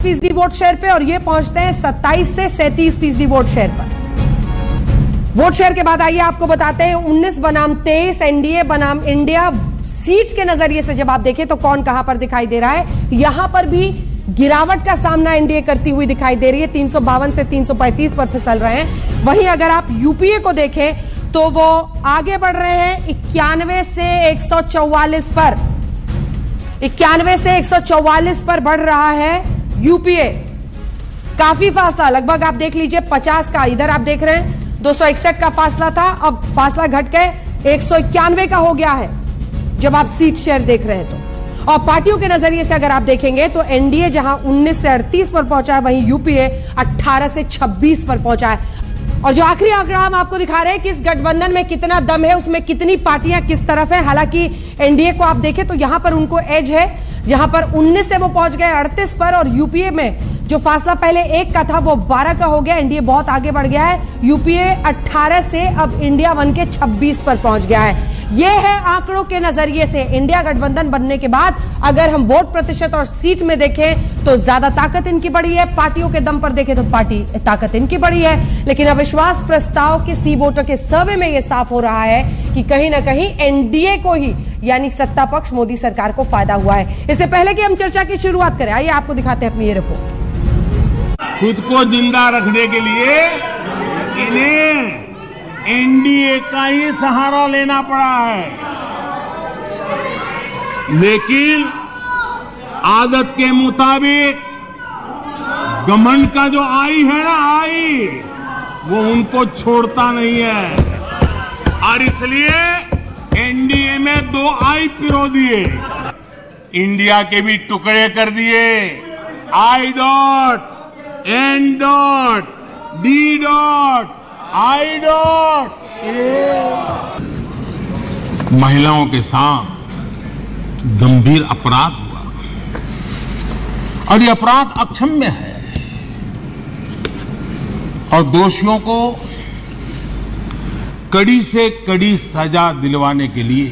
22% vote share पे और ये पहुंचते हैं 27 से 37% वोट शेयर पर। वोट शेयर के बाद आइए आपको बताते हैं 19 बनाम 23 एनडीए बनाम इंडिया सीट के नजरिए से जब आप देखें तो कौन कहां पर दिखाई दे रहा है। यहां पर भी गिरावट का सामना एनडीए करती हुई दिखाई दे रही है, 352 से 335 पर फिसल रहे हैं। वहीं अगर आप यूपीए को देखें तो वो आगे बढ़ रहे हैं 91 से 144 पर, 91 से 144 पर बढ़ रहा है यूपीए। काफी फासला, लगभग आप देख लीजिए 50 का, इधर आप देख रहे हैं 261 का फासला था, अब फासला घट के 191 का हो गया है जब आप सीट शेयर देख रहे हैं तो। और पार्टियों के नजरिए से अगर आप देखेंगे तो एनडीए जहां 19 से 38 पर पहुंचा है, वहीं यूपीए 18 से 26 पर पहुंचा है। और जो आखिरी आंकड़ा हम आपको दिखा रहे हैं कि इस गठबंधन में कितना दम है, उसमें कितनी पार्टियां किस तरफ है। हालांकि एनडीए को आप देखें तो यहां पर उनको एज है, जहां पर 19 से वो पहुंच गए 38 पर, और यूपीए में जो फासला पहले 1 का था वो 12 का हो गया। एनडीए बहुत आगे बढ़ गया है, यूपीए 18 से अब इंडिया बन के 26 पर पहुंच गया है। यह है आंकड़ों के नजरिए से इंडिया गठबंधन बनने के बाद अगर हम वोट प्रतिशत और सीट में देखें तो ज्यादा ताकत इनकी बढ़ी है, पार्टियों के दम पर देखें तो पार्टी ताकत इनकी बढ़ी है। लेकिन अविश्वास प्रस्ताव के सी वोटर के सर्वे में यह साफ हो रहा है कि कहीं ना कहीं एनडीए को ही, यानी सत्ता पक्ष मोदी सरकार को फायदा हुआ है। इससे पहले कि हम चर्चा की शुरुआत करें, आइए आपको दिखाते हैं अपनी ये रिपोर्ट। खुद को जिंदा रखने के लिए इन्हें एनडीए का ही सहारा लेना पड़ा है, लेकिन आदत के मुताबिक घमंड का जो आई है ना, आई वो उनको छोड़ता नहीं है, और इसलिए एनडीए में 2 आई पिरो दिए, इंडिया के भी टुकड़े कर दिए, I dot, N dot, D dot, I dot. महिलाओं के साथ गंभीर अपराध हुआ और ये अपराध अक्षम्य है, और दोषियों को कड़ी से कड़ी सजा दिलवाने के लिए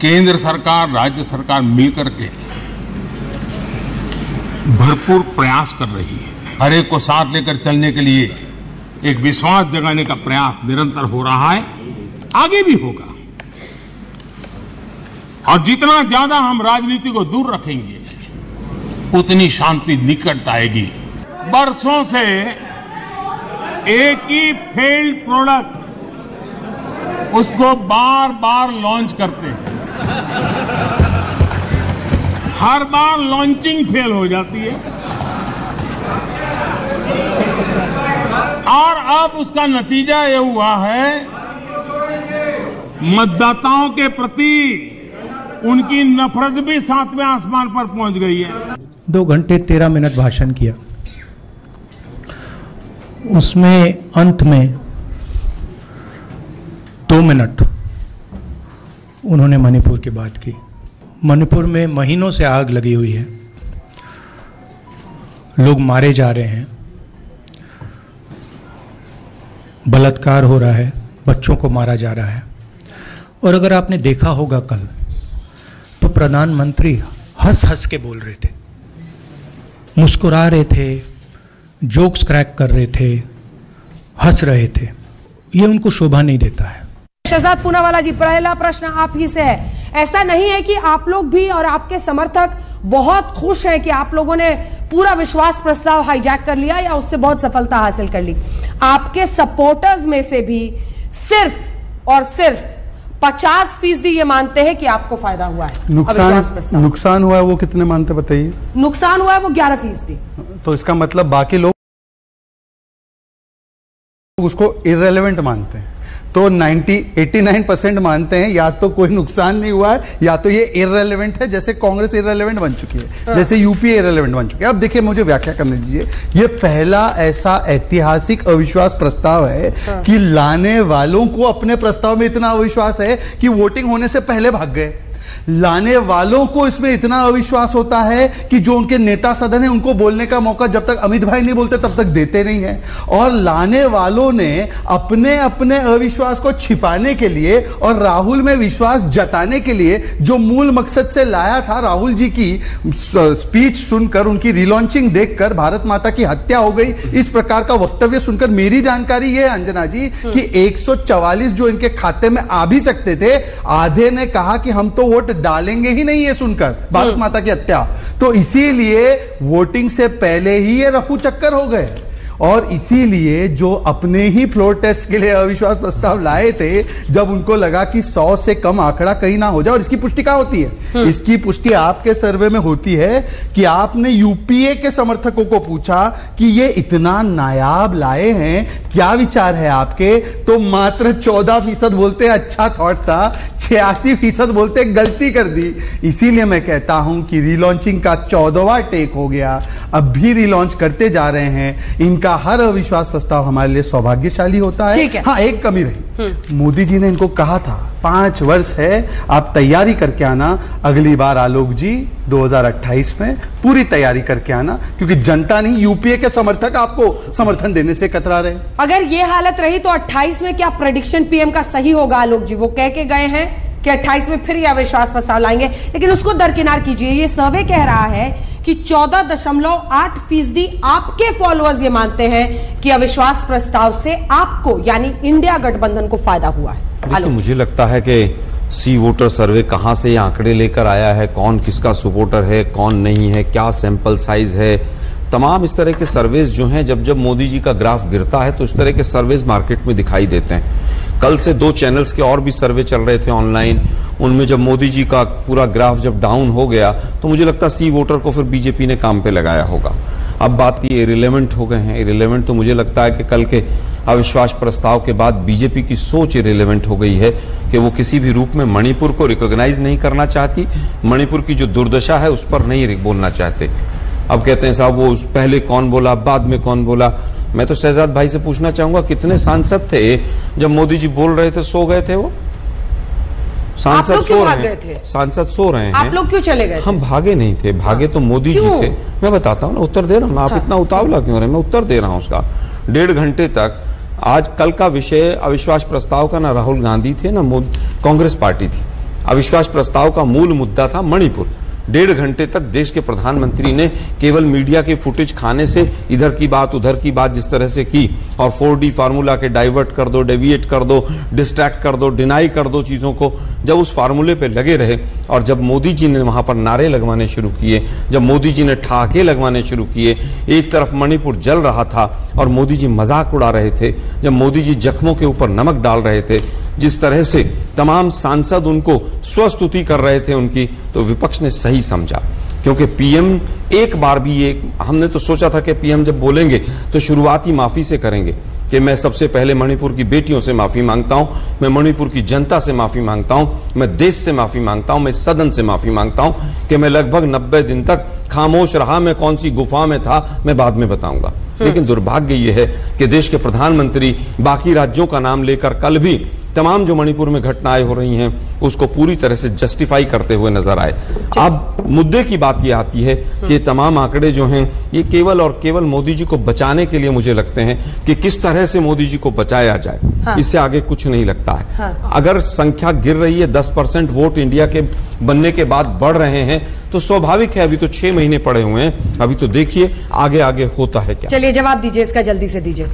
केंद्र सरकार, राज्य सरकार मिलकर के भरपूर प्रयास कर रही है। हर एक को साथ लेकर चलने के लिए एक विश्वास जगाने का प्रयास निरंतर हो रहा है, आगे भी होगा। और जितना ज्यादा हम राजनीति को दूर रखेंगे उतनी शांति निकट आएगी। बरसों से एक ही फेल्ड प्रोडक्ट, उसको बार बार लॉन्च करते हैं, हर बार लॉन्चिंग फेल हो जाती है, और अब उसका नतीजा ये हुआ है मतदाताओं के प्रति उनकी नफरत भी 7वें आसमान पर पहुंच गई है। 2 घंटे 13 मिनट भाषण किया, उसमें अंत में 2 मिनट उन्होंने मणिपुर की बात की। मणिपुर में महीनों से आग लगी हुई है, लोग मारे जा रहे हैं, बलात्कार हो रहा है, बच्चों को मारा जा रहा है। और अगर आपने देखा होगा कल, तो प्रधानमंत्री हंस हंस के बोल रहे थे, मुस्कुरा रहे थे, जोक्स क्रैक कर रहे थे, हंस रहे थे। ये उनको शोभा नहीं देता है। शहजाद पूनावाला जी, पहला प्रश्न आप ही से है। ऐसा नहीं है कि आप लोग भी और आपके समर्थक बहुत खुश हैं कि आप लोगों ने पूरा विश्वास प्रस्ताव हाईजैक कर लिया या उससे बहुत सफलता हासिल कर ली? आपके सपोर्टर्स में से भी सिर्फ और सिर्फ 50% ये मानते हैं कि आपको फायदा हुआ है। नुकसान हुआ है वो कितने मानते बताइए? नुकसान हुआ है वो 11%। तो इसका मतलब बाकी लोग उसको इररेलेवेंट मानते हैं। तो 89% मानते हैं या तो कोई नुकसान नहीं हुआ है या तो ये इररेलेवेंट है, जैसे कांग्रेस इररेलेवेंट बन चुकी है, जैसे यूपीए इररेलेवेंट बन चुकी है। अब देखिए, मुझे व्याख्या करने दीजिए। ये पहला ऐसा ऐतिहासिक अविश्वास प्रस्ताव है कि लाने वालों को अपने प्रस्ताव में इतना अविश्वास है कि वोटिंग होने से पहले भाग गए। लाने वालों को इसमें इतना अविश्वास होता है कि जो उनके नेता सदन है उनको बोलने का मौका जब तक अमित भाई नहीं बोलते तब तक देते नहीं है, और लाने वालों ने अपने अपने अविश्वास को छिपाने के लिए और राहुल में विश्वास जताने के लिए जो मूल मकसद से लाया था, राहुल जी की स्पीच सुनकर, उनकी रिलॉन्चिंग देखकर भारत माता की हत्या हो गई, इस प्रकार का वक्तव्य सुनकर मेरी जानकारी यह है अंजना जी कि 144 जो इनके खाते में आ भी सकते थे, आधे ने कहा कि हम तो वोट डालेंगे ही नहीं, ये सुनकर भारत माता की हत्या, तो इसीलिए वोटिंग से पहले ही ये रफू चक्कर हो गए। और इसीलिए जो अपने ही फ्लोर टेस्ट के लिए अविश्वास प्रस्ताव लाए थे, जब उनको लगा कि 100 से कम आंकड़ा कहीं ना हो जाए, और इसकी पुष्टि कहां होती है? इसकी पुष्टि आपके सर्वे में होती है कि आपने यूपीए के समर्थकों को पूछा कि ये इतना नायाब लाए हैं, क्या विचार है आपके, तो मात्र 14% बोलते अच्छा थॉट था, 86% बोलते गलती कर दी। इसीलिए मैं कहता हूं कि रिलॉन्चिंग का 14वां टेक हो गया, अब भी रिलॉन्च करते जा रहे हैं। इनका हर अविश्वास प्रस्ताव हमारे लिए सौभाग्यशाली होता है। हाँ, एक कमी रही, मोदी जी ने इनको कहा था 5 वर्ष है, आप तैयारी करके आना, अगली बार आलोक जी 2028 में पूरी तैयारी करके आना, क्योंकि जनता नहीं, यूपीए के समर्थक आपको समर्थन देने से कतरा रहे। अगर ये हालत रही तो 28 में क्या प्रेडिक्शन पीएम का सही होगा? आलोक जी वो कह के गए हैं कि 28 में फिर ये अविश्वास प्रस्ताव लाएंगे, लेकिन उसको दरकिनार कीजिए। ये सर्वे कह रहा है कि 14.8% आपके फॉलोअर्स ये मानते हैं कि अविश्वास प्रस्ताव से आपको यानी इंडिया गठबंधन को फायदा हुआ है। देखिए, मुझे लगता है कि सी वोटर सर्वे कहां से ये आंकड़े लेकर आया है, कौन किसका सपोर्टर है, कौन नहीं है, क्या सैंपल साइज है, तमाम इस तरह के सर्वेज जो हैं, जब मोदी जी का ग्राफ गिरता है तो इस तरह के सर्वेज मार्केट में दिखाई देते हैं। कल से 2 चैनल्स के और भी सर्वे चल रहे थे ऑनलाइन, उनमें जब मोदी जी का पूरा ग्राफ जब डाउन हो गया तो मुझे लगता है सी वोटर को फिर बीजेपी ने काम पे लगाया होगा। अब बात ये इरिलेवेंट हो गए हैं, इरिलेवेंट तो मुझे लगता है कि कल के अविश्वास प्रस्ताव के बाद बीजेपी की सोच इरिलेवेंट हो गई है कि वो किसी भी रूप में मणिपुर को रिकॉग्नाइज नहीं करना चाहती, मणिपुर की जो दुर्दशा है उस पर नहीं बोलना चाहते। अब कहते हैं साहब वो पहले कौन बोला, बाद में कौन बोला। मैं तो शहजाद भाई से पूछना चाहूंगा, कितने सांसद थे जब मोदी जी बोल रहे थे सो गए थे? वो सांसद सो रहे हैं, सांसद सो रहे हैं, आप लोग क्यों चले गए? हम भागे नहीं थे, भागे तो मोदी जी थे। मैं बताता हूँ ना, उत्तर दे रहा हूँ ना, आप इतना उतावला क्यों रहे? मैं उत्तर दे रहा हूँ उसका। 1.5 घंटे तक, आज कल का विषय अविश्वास प्रस्ताव का ना राहुल गांधी थे ना कांग्रेस पार्टी थी, अविश्वास प्रस्ताव का मूल मुद्दा था मणिपुर। 1.5 घंटे तक देश के प्रधानमंत्री ने केवल मीडिया के फुटेज खाने से इधर की बात उधर की बात जिस तरह से की, और 4D फार्मूला के डाइवर्ट कर दो, डेविएट कर दो, डिस्ट्रैक्ट कर दो, डिनाई कर दो चीजों को, जब उस फार्मूले पे लगे रहे और जब मोदी जी ने वहां पर नारे लगवाने शुरू किए, जब मोदी जी ने ठहाके लगवाने शुरू किए, एक तरफ मणिपुर जल रहा था और मोदी जी मजाक उड़ा रहे थे, जब मोदी जी जख्मों के ऊपर नमक डाल रहे थे, जिस तरह से तमाम सांसद उनको स्वस्तुति कर रहे थे उनकी, तो विपक्ष ने सही समझा। क्योंकि पीएम एक बार भी ये, हमने तो सोचा था कि पीएम जब बोलेंगे तो शुरुआती माफी से करेंगे कि मैं सबसे पहले मणिपुर की बेटियों से माफी मांगता हूं, मैं मणिपुर की जनता से माफी मांगता हूं, मैं देश से माफी मांगता हूं, मैं सदन से माफी मांगता हूं कि मैं लगभग 90 दिन तक खामोश रहा, मैं कौन सी गुफा में था मैं बाद में बताऊंगा। लेकिन दुर्भाग्य ये है कि देश के प्रधानमंत्री बाकी राज्यों का नाम लेकर कल भी तमाम जो मणिपुर में घटनाएं हो रही हैं उसको पूरी तरह से जस्टिफाई करते हुए नजर आए। अब मुद्दे की बात ये आती है कि ये तमाम आंकड़े जो हैं ये केवल और केवल मोदी जी को बचाने के लिए मुझे लगते हैं कि किस तरह से मोदी जी को बचाया जाए, इससे आगे कुछ नहीं लगता है। अगर संख्या गिर रही है, 10% वोट इंडिया के बनने के बाद बढ़ रहे हैं, तो स्वाभाविक है, अभी तो 6 महीने पड़े हुए हैं, अभी तो देखिए आगे आगे होता है क्या। चलिए जवाब दीजिए इसका, जल्दी से दीजिए।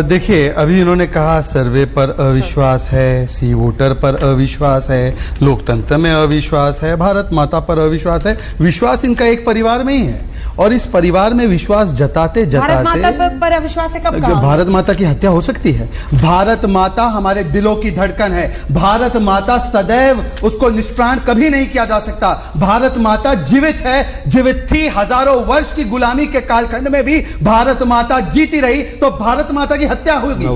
देखिए, अभी इन्होंने कहा सर्वे पर अविश्वास है, सी वोटर पर अविश्वास है, लोकतंत्र में अविश्वास है, भारत माता पर अविश्वास है। विश्वास इनका एक परिवार में ही है और इस परिवार में विश्वास जताते जताते भारत माता पर अविश्वास है। कब कहा? भारत माता की हत्या हो सकती है। भारत माता हमारे दिलों की धड़कन है। भारत माता सदैव, उसको निष्प्राण कभी नहीं किया जा सकता। भारत माता जीवित है, जीवित थी, हजारों वर्ष की गुलामी के कालखंड में भी भारत माता जीती रही, तो भारत माता की हत्या होगी।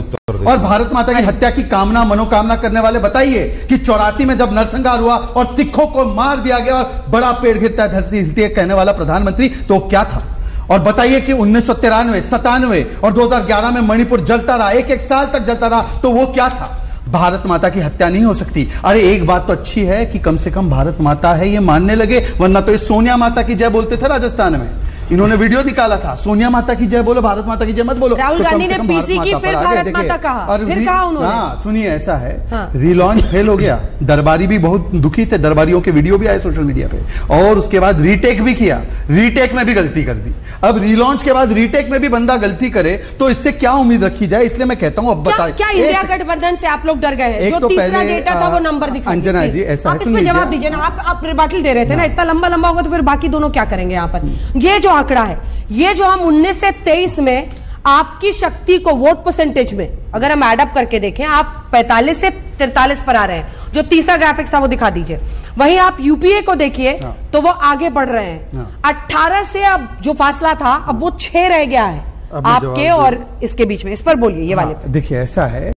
और भारत माता की हत्या की कामना मनोकामना करने वाले बताइए कि 84 में जब नरसंहार हुआ और सिखों को मार दिया गया और बड़ा पेड़ गिरता है धरती हिलती है कहने वाला प्रधानमंत्री, तो क्या था? और बताइए कि 1993, 97 और 2011 में मणिपुर जलता रहा, एक साल तक जलता रहा, तो वो क्या था? भारत माता की हत्या नहीं हो सकती। अरे एक बात तो अच्छी है कि कम से कम भारत माता है ये मानने लगे, वरना तो ये सोनिया माता की जय बोलते थे राजस्थान में। इन्होंने वीडियो निकाला था, सोनिया माता की जय बोलो, भारत माता की जय मत बोलो। राहुल गांधी ने पीसी की, फिर भारत माता कहा, फिर कहा उन्होंने। हाँ सुनिए, ऐसा है, रीलॉन्च फेल हो गया, दरबारी भी बहुत दुखी थे, दरबारियों के वीडियो भी आए सोशल मीडिया पे, और उसके बाद रीटेक भी किया, रीटेक में भी गलती कर दी। अब रीलॉन्च के बाद रीटेक में भी बंदा गलती करे तो इससे क्या उम्मीद रखी जाए? इसलिए मैं कहता हूं, अब बताइए क्या इंडिया गठबंधन से आप लोग डर गए हैं? जो तीसरा डेटा था वो नंबर दिखा, अंजना जी ऐसा आप इसमें जवाब दीजिए ना। आप रिबाटल दे रहे थे ना, इतना लंबा लंबा होगा तो फिर बाकी दोनों क्या करेंगे यहाँ पर? ये जो आंकड़ा है, ये जो हम 19 से 23 में आपकी शक्ति को वोट परसेंटेज में अगर हम एडअप करके देखें, आप 45 से 43 पर आ रहे हैं। जो तीसरा ग्राफिक्स था वो दिखा दीजिए। वहीं आप यूपीए को देखिए तो वो आगे बढ़ रहे हैं। 18 से अब जो फासला था अब वो 6 रह गया है आपके और इसके बीच में। इस पर बोलिए, ये वाले देखिए ऐसा है।